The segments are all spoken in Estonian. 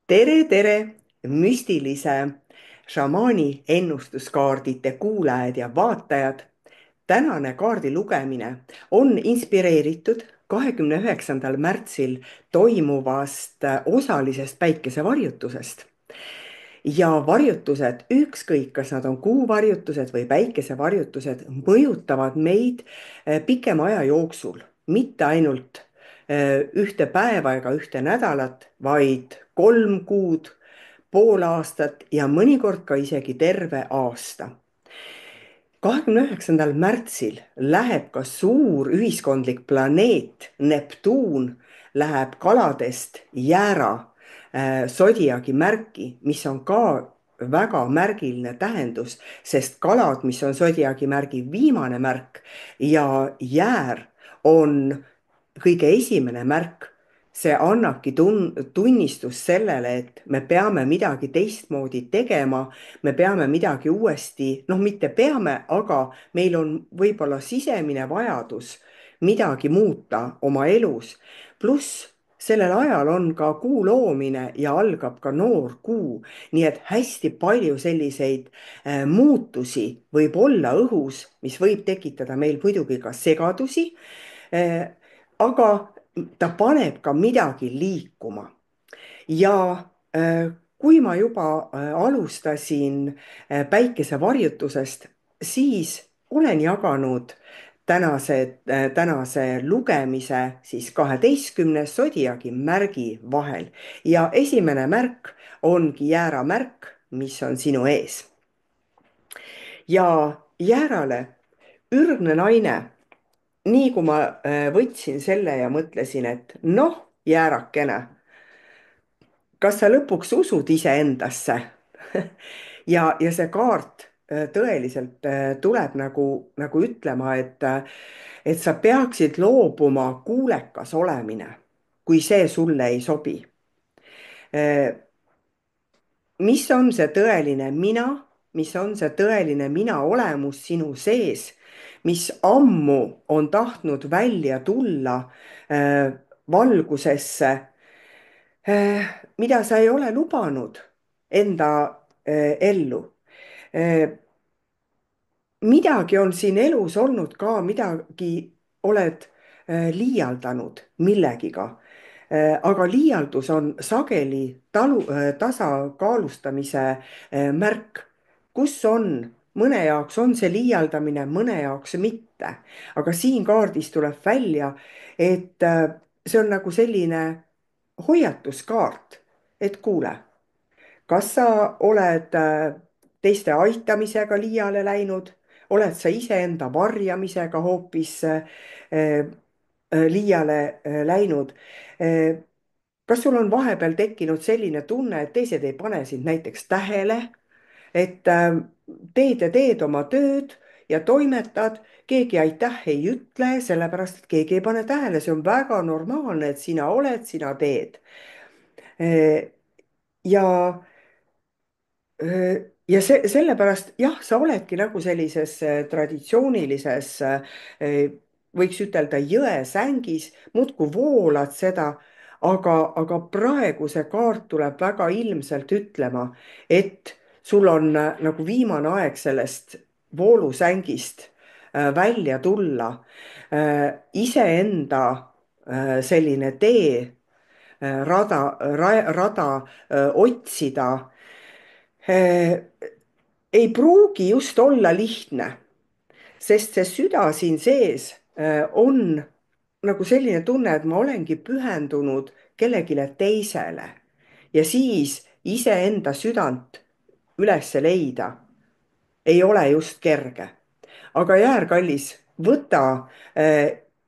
tere, tere, müstilise šamaani ennustuskaardide kuulajad ja vaatajad. tänane kaardi lugemine on inspireeritud 29. märtsil toimuvast osalisest päikesevarjutusest. Ja varjutused, ükskõik kas nad on kuuvarjutused või päikesevarjutused, mõjutavad meid pikema aja jooksul, mitte ainult ühte päeva ega ühte nädalat, vaid 3 kuud, pool aastat ja mõnikord ka isegi terve aasta. 29. märtsil läheb ka suur ühiskondlik planeet Neptuun läheb kaladest jäära sodiaagi märki, mis on ka väga märgiline tähendus, sest kalad, mis on sodiaagi märgi viimane märk ja jäär on kõige esimene märk. See annabki tunnistust sellele, et me peame midagi teistmoodi tegema, me peame midagi uuesti, noh, mitte peame, aga meil on võib-olla sisemine vajadus midagi muuta oma elus. pluss sellel ajal on ka kuu loomine ja algab ka noor kuu, nii et hästi palju selliseid muutusi võib olla õhus, mis võib tekitada meil muidugi ka segadusi. Aga ta paneb ka midagi liikuma ja kui ma juba alustasin päikesevarjutusest, siis olen jaganud tänase lugemise siis 12 sodiaagi märgi vahel ja esimene märk ongi jääramärk, mis on sinu ees. Ja jäärale ürgne naine, nii kui ma võtsin selle ja mõtlesin, et noh, jäärakene, kas sa lõpuks usud iseendasse? ja see kaart tõeliselt tuleb nagu ütlema, et sa peaksid loobuma kuulekas olemine, kui see sulle ei sobi. Mis on see tõeline mina, mis on see tõeline mina olemus sinu sees, mis ammu on tahtnud välja tulla valgusesse, mida sa ei ole lubanud enda ellu. Midagi on siin elus olnud ka, midagi oled liialdanud millegiga. Aga liialdus on sageli tasakaalustamise märk, kus on, mõne jaoks on see liialdamine, mõne jaoks mitte. Aga siin kaardis tuleb välja, et see on nagu selline hoiatuskaart, et kuule, kas sa oled teiste aitamisega liiale läinud, oled sa iseenda varjamisega hoopis liiale läinud. Kas sul on vahepeal tekkinud selline tunne, et teised ei pane sind näiteks tähele, et teed ja teed oma tööd ja toimetad, keegi aitäh ei ütle, sellepärast et keegi ei pane tähele, see on väga normaalne, et sina oled, sina teed. Ja ja sellepärast jah, sa oledki nagu sellises traditsioonilises, võiks ütelda jõesängis, muudkui voolad seda, aga praegu see kaart tuleb väga ilmselt ütlema, et sul on nagu viimane aeg sellest voolusängist välja tulla, iseenda selline tee, rada otsida ei pruugi just olla lihtne, sest see süda siin sees on nagu selline tunne, et ma olengi pühendunud kellelegi teisele ja siis iseenda südant üles leida ei ole just kerge. aga jäär kallis, võta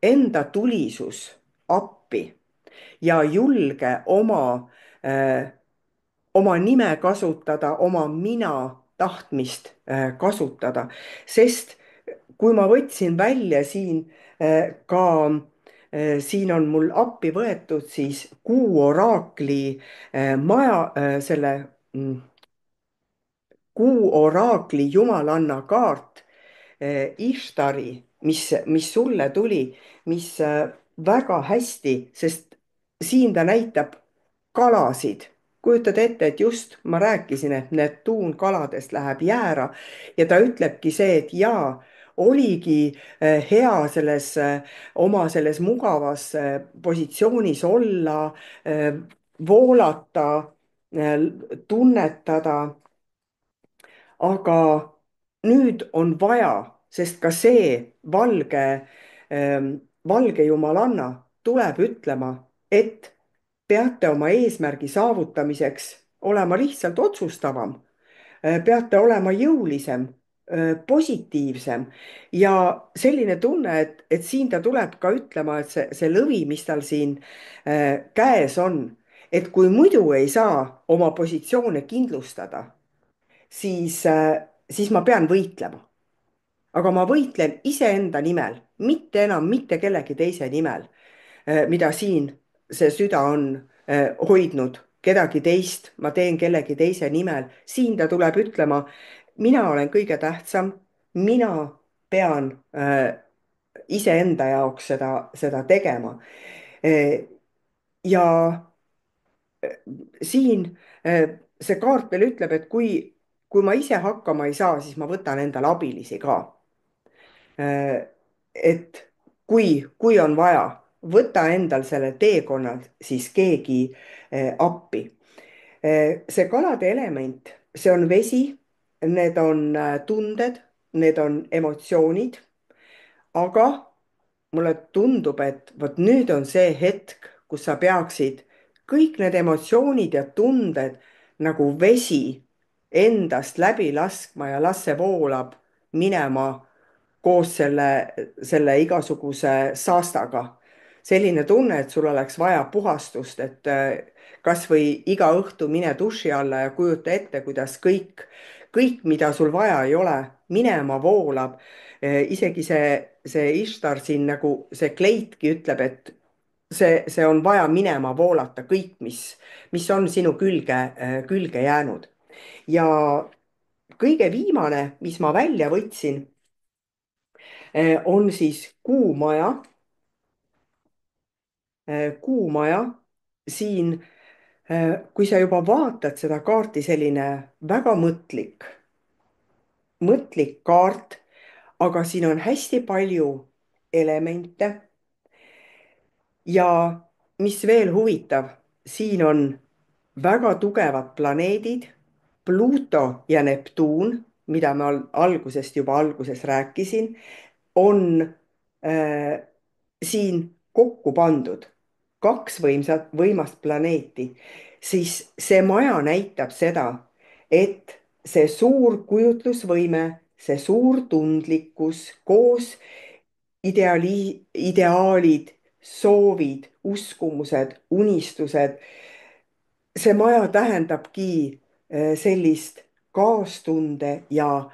enda tulisus appi ja julge oma nime kasutada, oma mina tahtmist kasutada, sest kui ma võtsin välja siin ka, siin on mul appi võetud siis kuu oraakli maja, selle kuu oraakli jumalanna kaart, Ishtari, mis sulle tuli, mis väga hästi, sest siin ta näitab kalasid kujutad ette, et just ma rääkisin, et Neptuun kaladest läheb jäära ja ta ütlebki see, et jaa, oligi hea oma selles mugavas positsioonis olla, voolata, tunnetada, aga nüüd on vaja, sest ka see valge jumalanna tuleb ütlema, et peate oma eesmärgi saavutamiseks olema lihtsalt otsustavam, peate olema jõulisem, positiivsem ja selline tunne, et siin ta tuleb ka ütlema, et see lõvi, mis tal siin käes on, et kui muidu ei saa oma positsioone kindlustada, siis ma pean võitlema. Aga ma võitlen iseenda nimel, mitte enam mitte kellegi teise nimel, mida siin see süda on hoidnud, kedagi teist ma teen kellegi teise nimel. siin ta tuleb ütlema, mina olen kõige tähtsam, mina pean iseenda jaoks seda tegema. Ja siin see kaart veel ütleb, et kui ma ise hakkama ei saa, siis ma võtan endale abilisi ka. Et kui on vaja, võta endal sellel teekonnal siis keegi appi. See kalade element, see on vesi, need on tunded, need on emotsioonid, aga mulle tundub, et vot nüüd on see hetk, kus sa peaksid kõik need emotsioonid ja tunded nagu vesi endast läbi laskma ja las see voolab minema koos selle igasuguse saastaga. selline tunne, et sul oleks vaja puhastust, et kas või iga õhtu mine duši alla ja kujuta ette, kuidas kõik, mida sul vaja ei ole, minema voolab. isegi see Ishtar siin nagu see kleitki ütleb, et see on vaja minema voolata kõik, mis on sinu külge jäänud. ja kõige viimane, mis ma välja võtsin, on siis kuumaja. Kuumaja siin, kui sa juba vaatad seda kaarti, selline väga mõtlik kaart, aga siin on hästi palju elemente. ja mis veel huvitav, siin on väga tugevad planeedid, Pluto ja Neptuun, mida ma juba alguses rääkisin, on siin kokku pandud kaks võimast planeeti, siis see maja näitab seda, et see suur kujutlusvõime, see suur tundlikkus koos ideaalid, soovid, uskumused, unistused, see maja tähendabki sellist kaastunde ja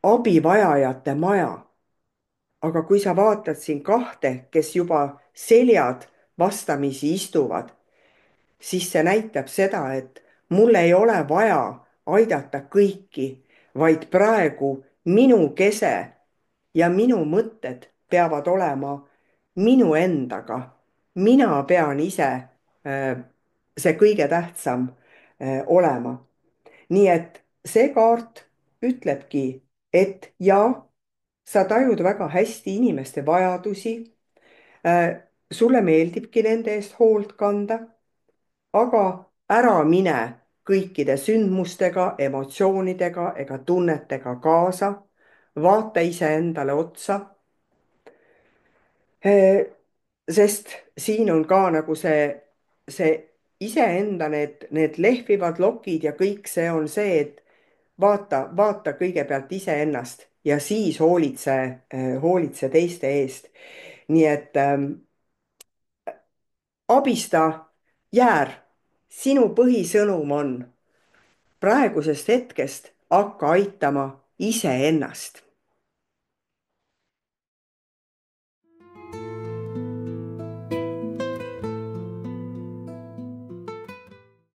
abivajajate maja. aga kui sa vaatad siin kahte, kes juba seljad vastamisi istuvad, siis see näitab seda, et mul ei ole vaja aidata kõiki, vaid praegu minu kese ja minu mõtted peavad olema minu endaga. mina pean ise see kõige tähtsam olema. nii et see kaart ütlebki, et jaa, sa tajud väga hästi inimeste vajadusi. sulle meeldibki nende eest hoolt kanda, aga ära mine kõikide sündmustega, emotsioonidega ega tunnetega kaasa. vaata iseendale otsa. sest siin on ka nagu see iseenda need lehvivad lokid ja kõik see on see, et vaata kõigepealt iseennast ja siis hoolitse teiste eest. nii et abista, Jäär, sinu põhisõnum on praegusest hetkest hakka aitama iseennast.